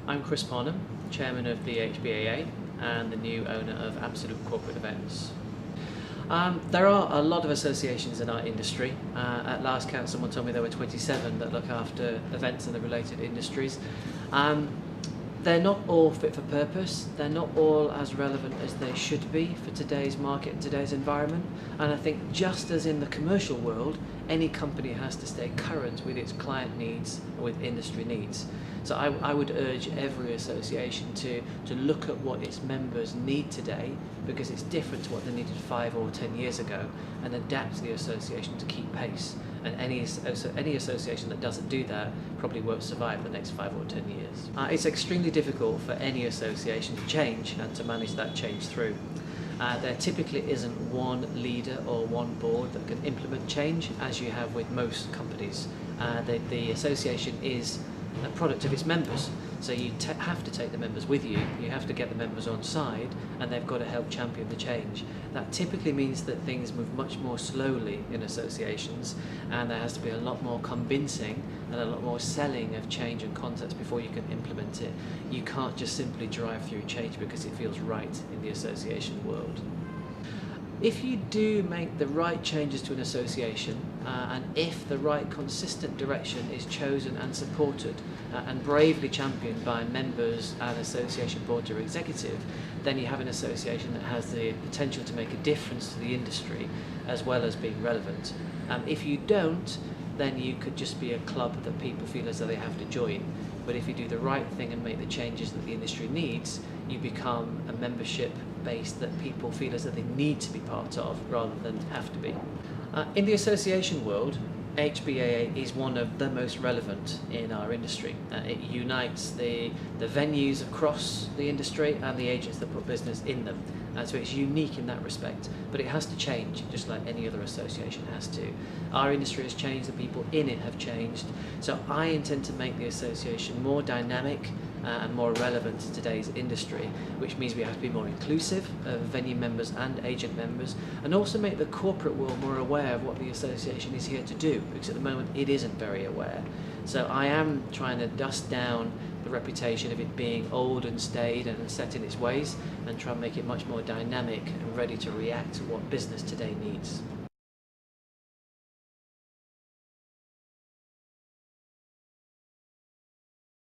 I'm Chris Parnham, Chairman of the HBAA and the new owner of Absolute Corporate Events. There are a lot of associations in our industry. At last count, someone told me there were 27 that look after events and the related industries. They're not all fit for purpose, they're not all as relevant as they should be for today's market and today's environment, and I think just as in the commercial world, any company has to stay current with its client needs and with industry needs. So I would urge every association to look at what its members need today, because it's different to what they needed 5 or 10 years ago, and adapt the association to keep pace. And any association that doesn't do that probably won't survive the next 5 or 10 years. It's extremely difficult for any association to change and to manage that change through. There typically isn't one leader or one board that can implement change, as you have with most companies. The association is a product of its members, so you have to take the members with you, you have to get the members on side, and they've got to help champion the change. That typically means that things move much more slowly in associations, and there has to be a lot more convincing and a lot more selling of change and concepts before you can implement it. You can't just simply drive through change because it feels right in the association world. If you do make the right changes to an association, and if the right consistent direction is chosen and supported and bravely championed by members and association board or executive, then you have an association that has the potential to make a difference to the industry as well as being relevant. If you don't, then you could just be a club that people feel as though they have to join. But if you do the right thing and make the changes that the industry needs, you become a membership base that people feel as though they need to be part of rather than have to be. In the association world, HBAA is one of the most relevant in our industry. It unites the venues across the industry and the agents that put business in them. So it's unique in that respect, but it has to change just like any other association has to. Our industry has changed, the people in it have changed, so I intend to make the association more dynamic and more relevant to today's industry, which means we have to be more inclusive of venue members and agent members, and also make the corporate world more aware of what the association is here to do, because at the moment it isn't very aware. So I am trying to dust down the reputation of it being old and staid and set in its ways, and try and make it much more dynamic and ready to react to what business today needs.